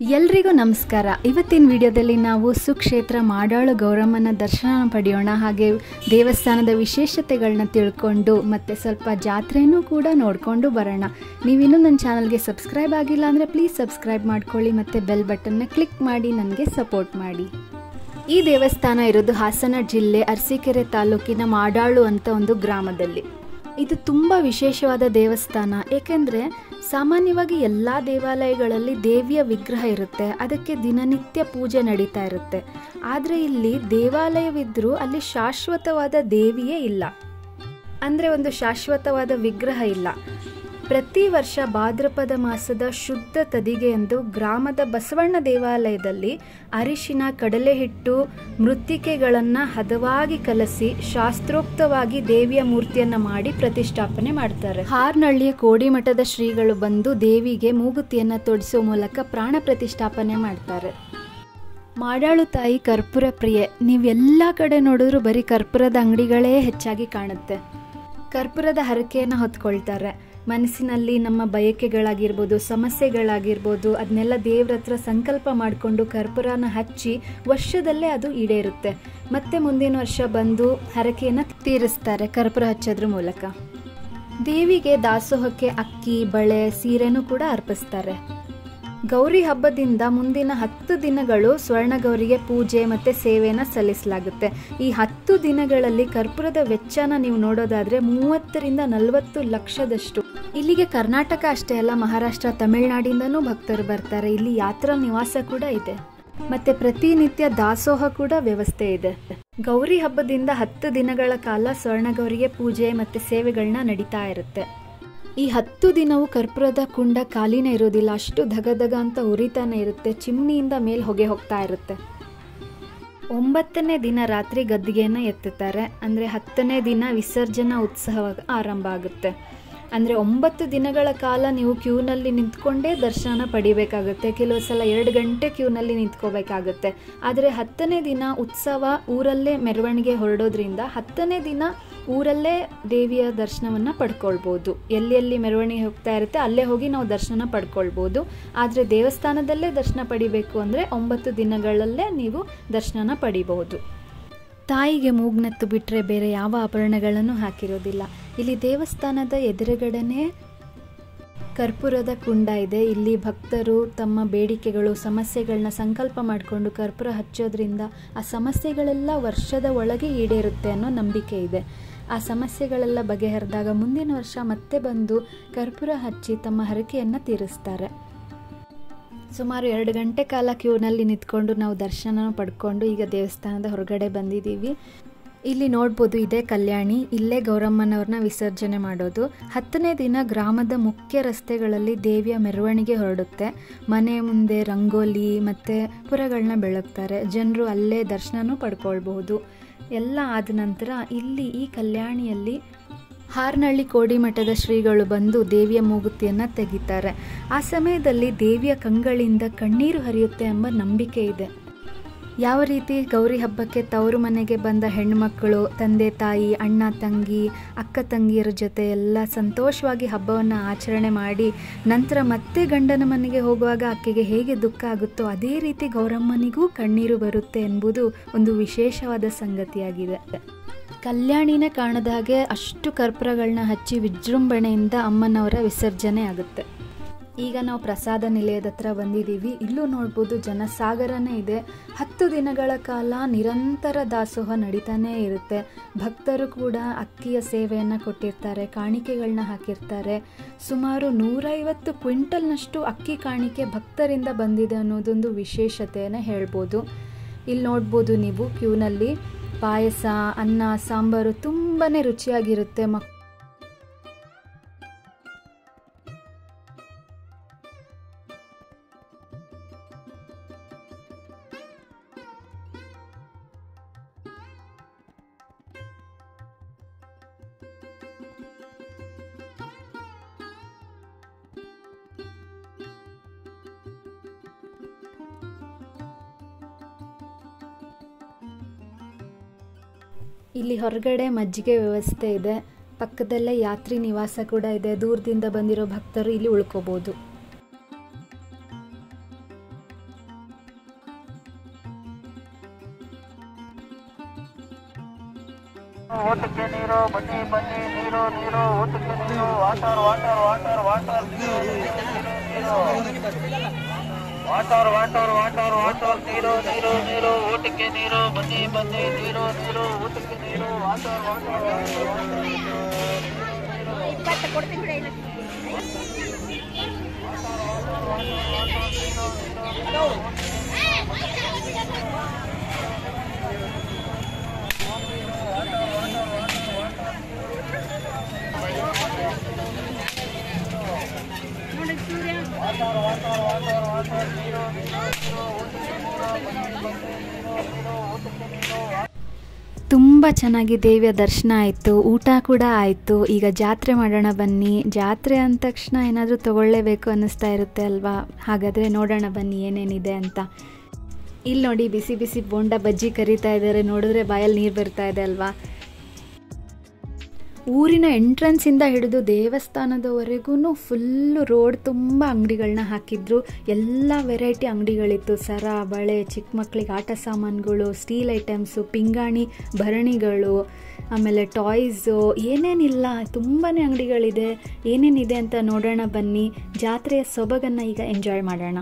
ಎಲ್ರಿಗೂ ನಮಸ್ಕಾರ. ಇವತ್ತಿನ ವಿಡಿಯೋದಲ್ಲಿ ನಾವು ಸುಕ್ಷೇತ್ರ ಮಾಡಾಳು ಗೌರಮ್ಮನ ದರ್ಶನ ಪಡೆಯೋಣ, ಹಾಗೆ ದೇವಸ್ಥಾನದ ವಿಶೇಷತೆಗಳನ್ನ ತಿಳ್ಕೊಂಡು ಮತ್ತು ಸ್ವಲ್ಪ ಜಾತ್ರೆನೂ ಕೂಡ ನೋಡಿಕೊಂಡು ಬರೋಣ. ನೀವಿನ್ನೂ ನನ್ನ ಚಾನಲ್ಗೆ ಸಬ್ಸ್ಕ್ರೈಬ್ ಆಗಿಲ್ಲ ಅಂದರೆ ಪ್ಲೀಸ್ ಸಬ್ಸ್ಕ್ರೈಬ್ ಮಾಡ್ಕೊಳ್ಳಿ ಮತ್ತು ಬೆಲ್ ಬಟನ್ನ ಕ್ಲಿಕ್ ಮಾಡಿ ನನಗೆ ಸಪೋರ್ಟ್ ಮಾಡಿ. ಈ ದೇವಸ್ಥಾನ ಇರೋದು ಹಾಸನ ಜಿಲ್ಲೆ ಅರಸೀಕೆರೆ ತಾಲೂಕಿನ ಮಾಡಾಳು ಅಂತ ಒಂದು ಗ್ರಾಮದಲ್ಲಿ. ಇದು ತುಂಬ ವಿಶೇಷವಾದ ದೇವಸ್ಥಾನ, ಏಕೆಂದರೆ ಸಾಮಾನ್ಯವಾಗಿ ಎಲ್ಲ ದೇವಾಲಯಗಳಲ್ಲಿ ದೇವಿಯ ವಿಗ್ರಹ ಇರುತ್ತೆ, ಅದಕ್ಕೆ ದಿನನಿತ್ಯ ಪೂಜೆ ನಡೀತಾ ಇರುತ್ತೆ. ಆದರೆ ಇಲ್ಲಿ ದೇವಾಲಯವಿದ್ದರೂ ಅಲ್ಲಿ ಶಾಶ್ವತವಾದ ದೇವಿಯೇ ಇಲ್ಲ, ಅಂದರೆ ಒಂದು ಶಾಶ್ವತವಾದ ವಿಗ್ರಹ ಇಲ್ಲ. ಪ್ರತಿ ವರ್ಷ ಭಾದ್ರಪದ ಮಾಸದ ಶುದ್ಧ ತದಿಗೆಯಂದು ಗ್ರಾಮದ ಬಸವಣ್ಣ ದೇವಾಲಯದಲ್ಲಿ ಅರಿಶಿನ, ಕಡಲೆ ಹಿಟ್ಟು, ಮೃತ್ತಿಕೆಗಳನ್ನು ಹದವಾಗಿ ಕಲಸಿ ಶಾಸ್ತ್ರೋಕ್ತವಾಗಿ ದೇವಿಯ ಮೂರ್ತಿಯನ್ನು ಮಾಡಿ ಪ್ರತಿಷ್ಠಾಪನೆ ಮಾಡ್ತಾರೆ. ಹಾರ್ನಹಳ್ಳಿಯ ಕೋಡಿಮಠದ ಶ್ರೀಗಳು ಬಂದು ದೇವಿಗೆ ಮೂಗುತಿಯನ್ನು ತೊಡಿಸೋ ಮೂಲಕ ಪ್ರಾಣ ಪ್ರತಿಷ್ಠಾಪನೆ ಮಾಡ್ತಾರೆ. ಮಾಡಾಳು ತಾಯಿ ಕರ್ಪೂರ ಪ್ರಿಯೆ. ನೀವೆಲ್ಲ ಕಡೆ ನೋಡಿದ್ರೂ ಬರೀ ಕರ್ಪೂರದ ಅಂಗಡಿಗಳೇ ಹೆಚ್ಚಾಗಿ ಕಾಣುತ್ತೆ. ಕರ್ಪೂರದ ಹರಕೆಯನ್ನು ಹೊತ್ಕೊಳ್ತಾರೆ. ಮನಸ್ಸಿನಲ್ಲಿ ನಮ್ಮ ಬಯಕೆಗಳಾಗಿರ್ಬೋದು, ಸಮಸ್ಯೆಗಳಾಗಿರ್ಬೋದು, ಅದನ್ನೆಲ್ಲ ದೇವ್ರ ಹತ್ರ ಸಂಕಲ್ಪ ಮಾಡಿಕೊಂಡು ಕರ್ಪೂರನ ಹಚ್ಚಿ ವರ್ಷದಲ್ಲೇ ಅದು ಈಡೇರುತ್ತೆ. ಮತ್ತೆ ಮುಂದಿನ ವರ್ಷ ಬಂದು ಹರಕೆಯನ್ನು ತೀರಿಸ್ತಾರೆ ಕರ್ಪೂರ ಹಚ್ಚೋದ್ರ ಮೂಲಕ. ದೇವಿಗೆ ದಾಸೋಹಕ್ಕೆ ಅಕ್ಕಿ, ಬಳೆ, ಸೀರೆನೂ ಕೂಡ ಅರ್ಪಿಸ್ತಾರೆ. ಗೌರಿ ಹಬ್ಬದಿಂದ ಮುಂದಿನ 10 ದಿನಗಳು ಸ್ವರ್ಣಗೌರಿಗೆ ಪೂಜೆ ಮತ್ತು ಸೇವೆಯನ್ನು ಸಲ್ಲಿಸಲಾಗುತ್ತೆ. ಈ 10 ದಿನಗಳಲ್ಲಿ ಕರ್ಪೂರದ ವೆಚ್ಚನ ನೀವು ನೋಡೋದಾದರೆ 30 ರಿಂದ 40 ಲಕ್ಷದಷ್ಟು. ಇಲ್ಲಿಗೆ ಕರ್ನಾಟಕ ಅಷ್ಟೇ ಅಲ್ಲ, ಮಹಾರಾಷ್ಟ್ರ, ತಮಿಳುನಾಡಿಂದನೂ ಭಕ್ತರು ಬರ್ತಾರೆ. ಇಲ್ಲಿ ಯಾತ್ರಾ ನಿವಾಸ ಕೂಡ ಇದೆ ಮತ್ತು ಪ್ರತಿನಿತ್ಯ ದಾಸೋಹ ಕೂಡ ವ್ಯವಸ್ಥೆ ಇದೆ. ಗೌರಿ ಹಬ್ಬದಿಂದ 10 ದಿನಗಳ ಕಾಲ ಸ್ವರ್ಣಗೌರಿಗೆ ಪೂಜೆ ಮತ್ತು ಸೇವೆಗಳನ್ನ ನಡೀತಾ ಇರುತ್ತೆ. ಈ 10 ದಿನವೂ ಕರ್ಪೂರದ ಕುಂಡ ಖಾಲಿನೇ ಇರೋದಿಲ್ಲ, ಅಷ್ಟು ಧಗಧಗ ಅಂತ ಉರಿತಾನೆ ಇರುತ್ತೆ. ಚಿಮ್ನಿಯಿಂದ ಮೇಲೆ ಹೊಗೆ ಹೋಗ್ತಾ ಇರುತ್ತೆ. 9ನೇ ದಿನ ರಾತ್ರಿ ಗದ್ದಿಗೆಯನ್ನು ಎತ್ತುತ್ತಾರೆ. ಅಂದರೆ 10ನೇ ದಿನ ವಿಸರ್ಜನಾ ಉತ್ಸವ ಆರಂಭ ಆಗುತ್ತೆ. ಅಂದರೆ 9 ದಿನಗಳ ಕಾಲ ನೀವು ಕ್ಯೂನಲ್ಲಿ ನಿಂತ್ಕೊಂಡೇ ದರ್ಶನ ಪಡಿಬೇಕಾಗುತ್ತೆ. ಕೆಲವು ಸಲ 2 ಗಂಟೆ ಕ್ಯೂನಲ್ಲಿ ನಿಂತ್ಕೋಬೇಕಾಗುತ್ತೆ. ಆದರೆ 10ನೇ ದಿನ ಉತ್ಸವ ಊರಲ್ಲೇ ಮೆರವಣಿಗೆ ಹೊರಡೋದ್ರಿಂದ 10ನೇ ದಿನ ಊರಲ್ಲೇ ದೇವಿಯ ದರ್ಶನವನ್ನು ಪಡ್ಕೊಳ್ಬೋದು. ಎಲ್ಲೆಲ್ಲಿ ಮೆರವಣಿಗೆ ಹೋಗ್ತಾ ಇರುತ್ತೆ ಅಲ್ಲೇ ಹೋಗಿ ನಾವು ದರ್ಶನ ಪಡ್ಕೊಳ್ಬೋದು. ಆದರೆ ದೇವಸ್ಥಾನದಲ್ಲೇ ದರ್ಶನ ಪಡಿಬೇಕು ಅಂದರೆ 9 ದಿನಗಳಲ್ಲೇ ನೀವು ದರ್ಶನ ಪಡಿಬಹುದು. ತಾಯಿಗೆ ಮೂಗ್ನತ್ತು ಬಿಟ್ಟರೆ ಬೇರೆ ಯಾವ ಆಭರಣಗಳನ್ನು ಹಾಕಿರೋದಿಲ್ಲ. ಇಲ್ಲಿ ದೇವಸ್ಥಾನದ ಎದುರುಗಡೆನೇ ಕರ್ಪೂರದ ಕುಂಡ ಇದೆ. ಇಲ್ಲಿ ಭಕ್ತರು ತಮ್ಮ ಬೇಡಿಕೆಗಳು, ಸಮಸ್ಯೆಗಳನ್ನ ಸಂಕಲ್ಪ ಮಾಡಿಕೊಂಡು ಕರ್ಪೂರ ಹಚ್ಚೋದ್ರಿಂದ ಆ ಸಮಸ್ಯೆಗಳೆಲ್ಲ ವರ್ಷದ ಒಳಗೆ ಈಡೇರುತ್ತೆ ಅನ್ನೋ ನಂಬಿಕೆ ಇದೆ. ಆ ಸಮಸ್ಯೆಗಳೆಲ್ಲ ಬಗೆಹರಿದಾಗ ಮುಂದಿನ ವರ್ಷ ಮತ್ತೆ ಬಂದು ಕರ್ಪೂರ ಹಚ್ಚಿ ತಮ್ಮ ಹರಕೆಯನ್ನು ತೀರಿಸ್ತಾರೆ. ಸುಮಾರು 2 ಗಂಟೆ ಕಾಲ ಕ್ಯೂನಲ್ಲಿ ನಿಂತ್ಕೊಂಡು ನಾವು ದರ್ಶನ ಪಡ್ಕೊಂಡು ಈಗ ದೇವಸ್ಥಾನದ ಹೊರಗಡೆ ಬಂದಿದ್ದೀವಿ. ಇಲ್ಲಿ ನೋಡ್ಬೋದು, ಇದೇ ಕಲ್ಯಾಣಿ, ಇಲ್ಲೇ ಗೌರಮ್ಮನವ್ರನ್ನ ವಿಸರ್ಜನೆ ಮಾಡೋದು. 10ನೇ ದಿನ ಗ್ರಾಮದ ಮುಖ್ಯ ರಸ್ತೆಗಳಲ್ಲಿ ದೇವಿಯ ಮೆರವಣಿಗೆ ಹೊರಡುತ್ತೆ. ಮನೆ ಮುಂದೆ ರಂಗೋಲಿ ಮತ್ತು ಪುರಗಳನ್ನ ಬೆಳಗ್ತಾರೆ. ಜನರು ಅಲ್ಲೇ ದರ್ಶನನೂ ಪಡ್ಕೊಳ್ಬಹುದು. ಎಲ್ಲ ಆದ ನಂತರ ಇಲ್ಲಿ ಈ ಕಲ್ಯಾಣಿಯಲ್ಲಿ ಹಾರ್ನಹಳ್ಳಿ ಕೋಡಿಮಠದ ಶ್ರೀಗಳು ಬಂದು ದೇವಿಯ ಮೂಗುತಿಯನ್ನು ತೆಗಿತಾರೆ. ಆ ಸಮಯದಲ್ಲಿ ದೇವಿಯ ಕಂಗಳಿಂದ ಕಣ್ಣೀರು ಹರಿಯುತ್ತೆ ಎಂಬ ನಂಬಿಕೆ ಇದೆ. ಯಾವ ರೀತಿ ಗೌರಿ ಹಬ್ಬಕ್ಕೆ ತವರು ಮನೆಗೆ ಬಂದ ಹೆಣ್ಣುಮಕ್ಕಳು ತಂದೆ ತಾಯಿ, ಅಣ್ಣ ತಂಗಿ, ಅಕ್ಕ ತಂಗಿಯರ ಜೊತೆ ಎಲ್ಲ ಸಂತೋಷವಾಗಿ ಹಬ್ಬವನ್ನು ಆಚರಣೆ ಮಾಡಿ ನಂತರ ಮತ್ತೆ ಗಂಡನ ಮನೆಗೆ ಹೋಗುವಾಗ ಆಕೆಗೆ ಹೇಗೆ ದುಃಖ ಆಗುತ್ತೋ ಅದೇ ರೀತಿ ಗೌರಮ್ಮನಿಗೂ ಕಣ್ಣೀರು ಬರುತ್ತೆ ಎಂಬುದು ಒಂದು ವಿಶೇಷವಾದ ಸಂಗತಿಯಾಗಿದೆ. ಕಲ್ಯಾಣಿನೇ ಕಾಣದ ಹಾಗೆ ಅಷ್ಟು ಕರ್ಪೂರಗಳನ್ನ ಹಚ್ಚಿ ವಿಜೃಂಭಣೆಯಿಂದ ಅಮ್ಮನವರ ವಿಸರ್ಜನೆ ಆಗುತ್ತೆ. ಈಗ ನಾವು ಪ್ರಸಾದ ನಿಲಯದ ಹತ್ರ ಬಂದಿದ್ದೀವಿ. ಇಲ್ಲೂ ನೋಡ್ಬೋದು ಜನಸಾಗರನೇ ಇದೆ. 10 ದಿನಗಳ ಕಾಲ ನಿರಂತರ ದಾಸೋಹ ನಡೀತಾನೇ ಇರುತ್ತೆ. ಭಕ್ತರು ಕೂಡ ಅಕ್ಕಿಯ ಸೇವೆಯನ್ನು ಕೊಟ್ಟಿರ್ತಾರೆ, ಕಾಣಿಕೆಗಳನ್ನ ಹಾಕಿರ್ತಾರೆ. ಸುಮಾರು 150 ಕ್ವಿಂಟಲ್ನಷ್ಟು ಅಕ್ಕಿ ಕಾಣಿಕೆ ಭಕ್ತರಿಂದ ಬಂದಿದೆ ಅನ್ನೋದೊಂದು ವಿಶೇಷತೆಯನ್ನು ಹೇಳ್ಬೋದು. ಇಲ್ಲಿ ನೋಡ್ಬೋದು ನೀವು ಕ್ಯೂನಲ್ಲಿ ಪಾಯಸ, ಅನ್ನ, ಸಾಂಬಾರು ತುಂಬಾ ರುಚಿಯಾಗಿರುತ್ತೆ. ಇಲ್ಲಿ ಹೊರಗಡೆ ಮಜ್ಜಿಗೆ ವ್ಯವಸ್ಥೆ ಇದೆ. ಪಕ್ಕದಲ್ಲೇ ಯಾತ್ರಿ ನಿವಾಸ ಕೂಡ ಇದೆ. ದೂರದಿಂದ ಬಂದಿರೋ ಭಕ್ತರು ಇಲ್ಲಿ ಉಳ್ಕೋಬಹುದು. ಊಟಕ್ಕೆ ನೀರು, ಬನ್ನಿ ಬನ್ನಿ, ನೀರು ನೀರು, ಊಟಕ್ಕೆ ನೀರು, water water water water, water water water water, ನೀರು ನೀರು ನೀರು, ಊಟಕ್ಕೆ ನೀರು, ಬನ್ನಿ ಬನ್ನಿ, ನೀರು ನೀರು, ಊಟಕ್ಕೆ ನೀರು, ವಾಟರ್ ವಾಟರ್ ತುಂಬ ಚೆನ್ನಾಗಿ ದೇವಿಯ ದರ್ಶನ ಆಯಿತು, ಊಟ ಕೂಡ ಆಯಿತು. ಈಗ ಜಾತ್ರೆ ಮಾಡೋಣ ಬನ್ನಿ. ಜಾತ್ರೆ ಅಂದ ತಕ್ಷಣ ಏನಾದರೂ ತೊಗೊಳ್ಳೇಬೇಕು ಅನ್ನಿಸ್ತಾ ಇರುತ್ತೆ ಅಲ್ವಾ? ಹಾಗಾದರೆ ನೋಡೋಣ ಬನ್ನಿ ಏನೇನಿದೆ ಅಂತ. ಇಲ್ಲಿ ನೋಡಿ ಬಿಸಿ ಬಿಸಿ ಬೋಂಡ ಬಜ್ಜಿ ಕರಿತಾ ಇದ್ದಾರೆ, ನೋಡಿದ್ರೆ ಬಾಯಲ್ಲಿ ನೀರು ಬರ್ತಾ ಇದೆ ಅಲ್ವಾ? ಊರಿನ ಎಂಟ್ರೆನ್ಸಿಂದ ಹಿಡಿದು ದೇವಸ್ಥಾನದವರೆಗೂ ಫುಲ್ಲು ರೋಡ್ ತುಂಬ ಅಂಗಡಿಗಳನ್ನ ಹಾಕಿದ್ರು. ಎಲ್ಲ ವೆರೈಟಿ ಅಂಗಡಿಗಳಿತ್ತು. ಸರ, ಬಳೆ, ಚಿಕ್ಕ ಮಕ್ಕಳಿಗೆ ಆಟ ಸಾಮಾನುಗಳು, ಸ್ಟೀಲ್ ಐಟಮ್ಸು, ಪಿಂಗಾಣಿ ಭರಣಿಗಳು, ಆಮೇಲೆ ಟಾಯ್ಸು, ಏನೇನಿಲ್ಲ ತುಂಬಾ ಅಂಗಡಿಗಳಿದೆ. ಏನೇನಿದೆ ಅಂತ ನೋಡೋಣ ಬನ್ನಿ. ಜಾತ್ರೆಯ ಸೊಬಗನ್ನು ಈಗ ಎಂಜಾಯ್ ಮಾಡೋಣ.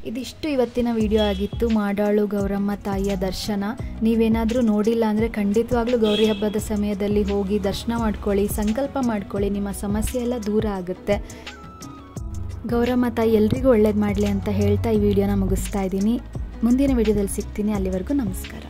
ಇದಿಷ್ಟು ಇವತ್ತಿನ ವಿಡಿಯೋ ಆಗಿತ್ತು. ಮಾಡಾಳು ಗೌರಮ್ಮ ತಾಯಿಯ ದರ್ಶನ. ನೀವೇನಾದರೂ ನೋಡಿಲ್ಲ ಅಂದರೆ ಖಂಡಿತವಾಗ್ಲೂ ಗೌರಿ ಹಬ್ಬದ ಸಮಯದಲ್ಲಿ ಹೋಗಿ ದರ್ಶನ ಮಾಡ್ಕೊಳ್ಳಿ, ಸಂಕಲ್ಪ ಮಾಡ್ಕೊಳ್ಳಿ, ನಿಮ್ಮ ಸಮಸ್ಯೆ ಎಲ್ಲ ದೂರ ಆಗುತ್ತೆ. ಗೌರಮ್ಮ ತಾಯಿ ಎಲ್ರಿಗೂ ಒಳ್ಳೇದು ಮಾಡಲಿ ಅಂತ ಹೇಳ್ತಾ ಈ ವಿಡಿಯೋನ ಮುಗಿಸ್ತಾ ಇದ್ದೀನಿ. ಮುಂದಿನ ವಿಡಿಯೋದಲ್ಲಿ ಸಿಗ್ತೀನಿ. ಅಲ್ಲಿವರೆಗೂ ನಮಸ್ಕಾರ.